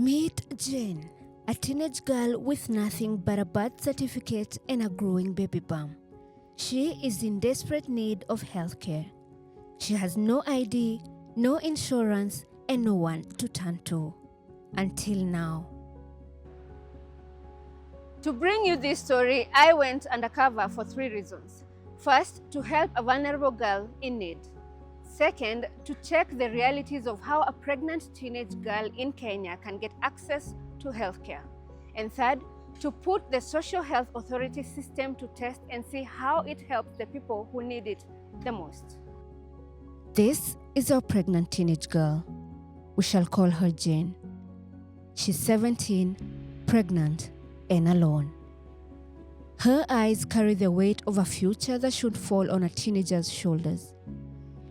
Meet Jane, a teenage girl with nothing but a birth certificate and a growing baby bump. She is in desperate need of healthcare. She has no ID, no insurance, and no one to turn to. Until now. To bring you this story, I went undercover for 3 reasons. First, to help a vulnerable girl in need. Second, to check the realities of how a pregnant teenage girl in Kenya can get access to healthcare. And third, to put the social health authority system to test and see how it helps the people who need it the most. This is our pregnant teenage girl. We shall call her Jane. She's 17, pregnant, and alone. Her eyes carry the weight of a future that should fall on a teenager's shoulders.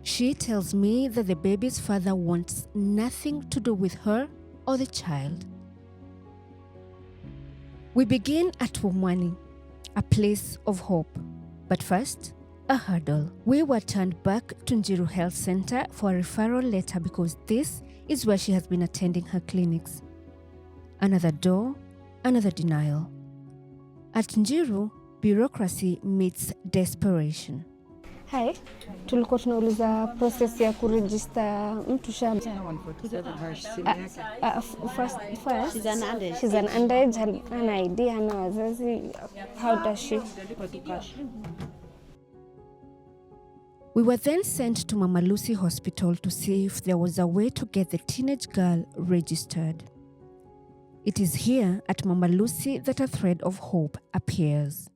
She tells me that the baby's father wants nothing to do with her or the child. We begin at Wumwani, a place of hope. But first, a hurdle. We were turned back to Njiru Health Center for a referral letter because this is where she has been attending her clinics. Another door, another denial. At Njiru, bureaucracy meets desperation. Hi, tulikuwa tunauliza process ya kuregister mtu shamba. First, she's an underage, hana ID, hana wazazi. How does she? We were then sent to Mama Lucy Hospital to see if there was a way to get the teenage girl registered. It is here at Mama Lucy that a thread of hope appears.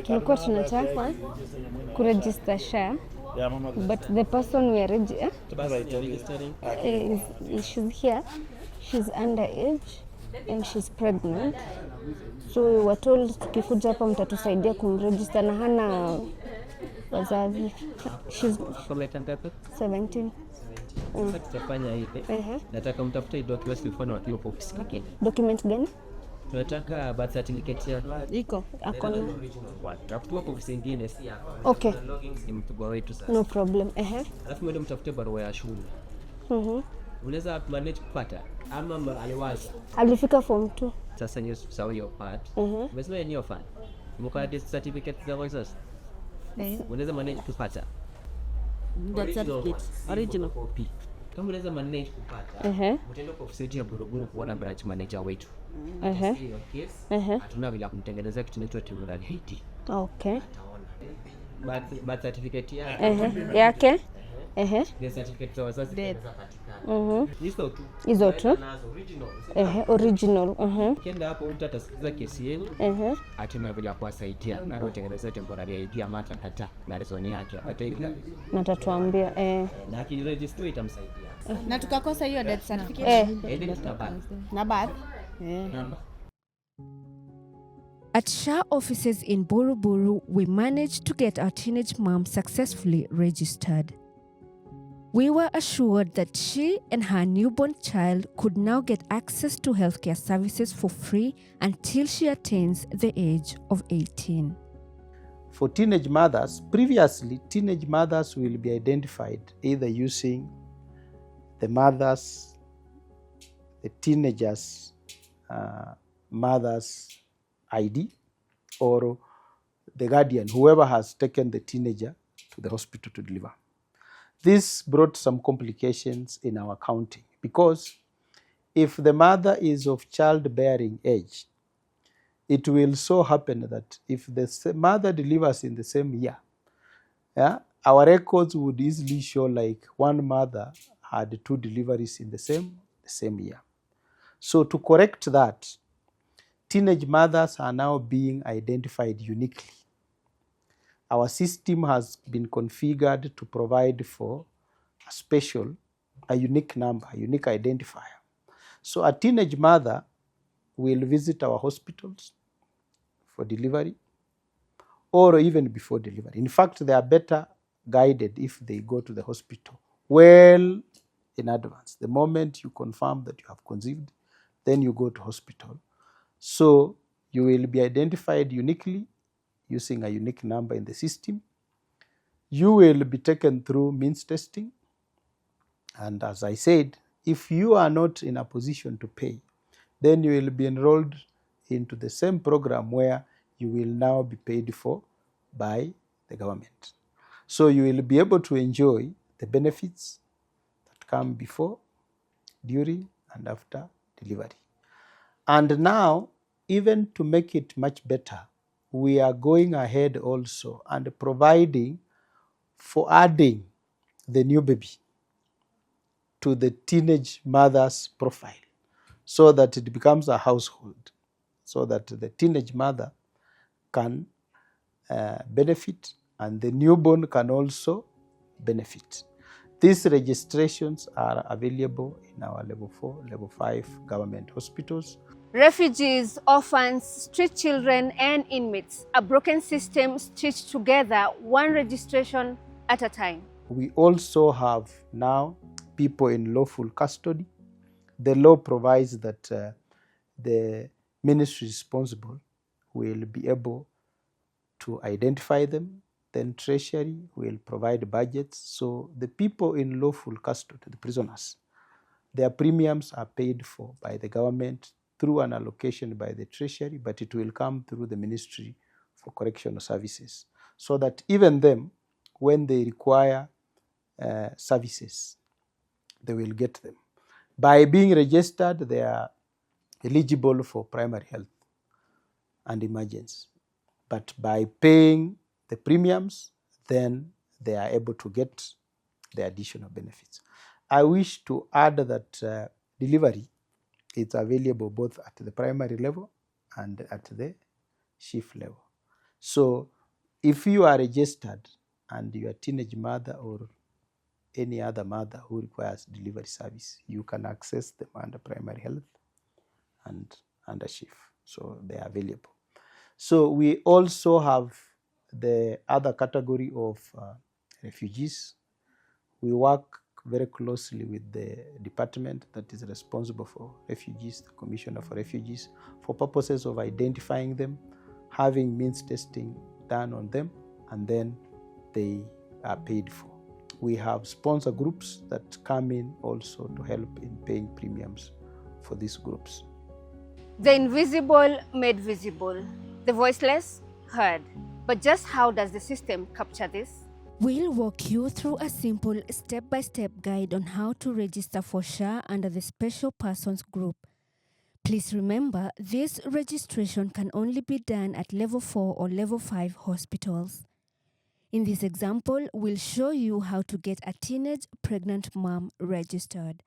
Tulikuwa tunataka kuregister SHA, but the person we are registering she's here, she's underage and she's pregnant. So we were told tukikuja hapa mtatusaidia kumregister na hana wazazi. She's 17. Tutafanya hivi. Nataka mtafute document mfano wa kilo office. Okay. Document gani? Tunataka birth certificate ya iko akona. Tafutua kwa ofisi nyingine si hapa. Okay. Ni mtugwa wetu sasa. No problem. Alafu mwende mtafute barua ya shule. Unaweza manage kupata ama aliwaza. Alifika form 2. Sasa ni sawa hiyo part. Umesema ni offer. Mkadi certificate za wazazi. Unaweza manage kupata. That certificate original copy. Kama unaweza manage kupata, utaenda kwa ofisi ya Buruburu kuona branch manager wetu. Hatuna bila kumtengenezea kitu kinaitwa temporary. Okay. Birth certificate yake. The certificate za wazazi zinaweza patikana. Hizo tu. Original. Kenda hapo mtu atasikiza kesi yenu. Atima bila kuwasaidia na kutengeneza temporary ID ama atakata na reason yake. Na tatuambia na akiregister itamsaidia. Na tukakosa hiyo death certificate. Na birth. At SHA offices in Buruburu, we managed to get our teenage mom successfully registered. We were assured that she and her newborn child could now get access to healthcare services for free until she attains the age of 18. For teenage mothers, previously, teenage mothers will be identified either using the mother's, the teenager's mother's ID or the guardian, whoever has taken the teenager to the hospital to deliver. This brought some complications in our counting because if the mother is of childbearing age, it will so happen that if the mother delivers in the same year, our records would easily show like one mother had 2 deliveries in the same year. So to correct that, teenage mothers are now being identified uniquely. Our system has been configured to provide for a unique number, a unique identifier. So a teenage mother will visit our hospitals for delivery or even before delivery. In fact, they are better guided if they go to the hospital well in advance. The moment you confirm that you have conceived, then you go to hospital. So you will be identified uniquely using a unique number in the system. You will be taken through means testing. And as I said, if you are not in a position to pay, then you will be enrolled into the same program where you will now be paid for by the government. So you will be able to enjoy the benefits that come before, during, and after delivery. And now, even to make it much better, we are going ahead also and providing for adding the new baby to the teenage mother's profile so that it becomes a household, so that the teenage mother can benefit and the newborn can also benefit. These registrations are available in our level 4, level 5 government hospitals. Refugees, orphans, street children, and inmates. A broken system stitched together, one registration at a time. We also have now people in lawful custody. The law provides that the ministry responsible will be able to identify them. Then Treasury will provide budgets. So the people in lawful custody, the prisoners, their premiums are paid for by the government through an allocation by the Treasury, but it will come through the Ministry for Correctional Services, so that even them, when they require services, they will get them. By being registered, they are eligible for primary health and emergency. But by paying the premiums, then they are able to get the additional benefits. I wish to add that delivery is available both at the primary level and at the chief level. So if you are registered and you are a teenage mother or any other mother who requires delivery service, you can access them under primary health and under chief. So they are available. So we also have the other category of refugees. We work very closely with the department that is responsible for refugees, the Commissioner for Refugees, for purposes of identifying them, having means testing done on them, and then they are paid for. We have sponsor groups that come in also to help in paying premiums for these groups. The invisible made visible, the voiceless heard. But just how does the system capture this? We'll walk you through a simple step-by-step guide on how to register for SHA under the Special Persons Group. Please remember, this registration can only be done at level 4 or level 5 hospitals. In this example, we'll show you how to get a teenage pregnant mom registered.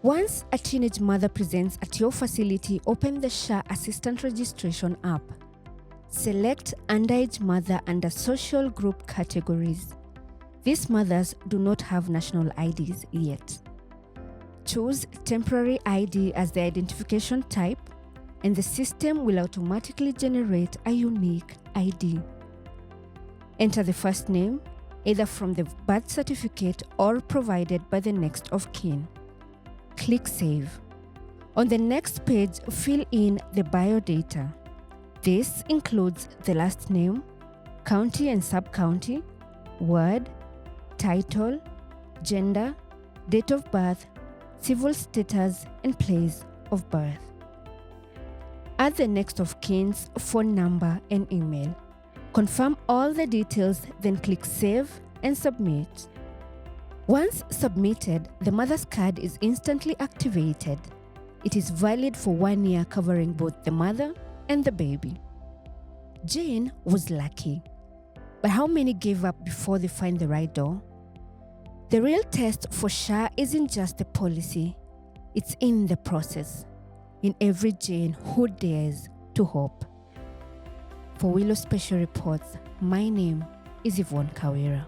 Once a teenage mother presents at your facility, open the SHA Assistant Registration app. Select underage mother under social group categories. These mothers do not have national IDs yet. Choose temporary ID as the identification type, and the system will automatically generate a unique ID. Enter the first name, either from the birth certificate or provided by the next of kin. Click Save. On the next page, fill in the biodata. This includes the last name, county and sub-county, ward, title, gender, date of birth, civil status, and place of birth. Add the next of kin's phone number and email. Confirm all the details, then click Save and Submit. Once submitted, the mother's card is instantly activated. It is valid for 1 year, covering both the mother and the baby. Jane was lucky. But how many gave up before they find the right door? The real test for SHA isn't just the policy, it's in the process. In every Jane who dares to hope. For Willow Special Reports, my name is Yvonne Kawira.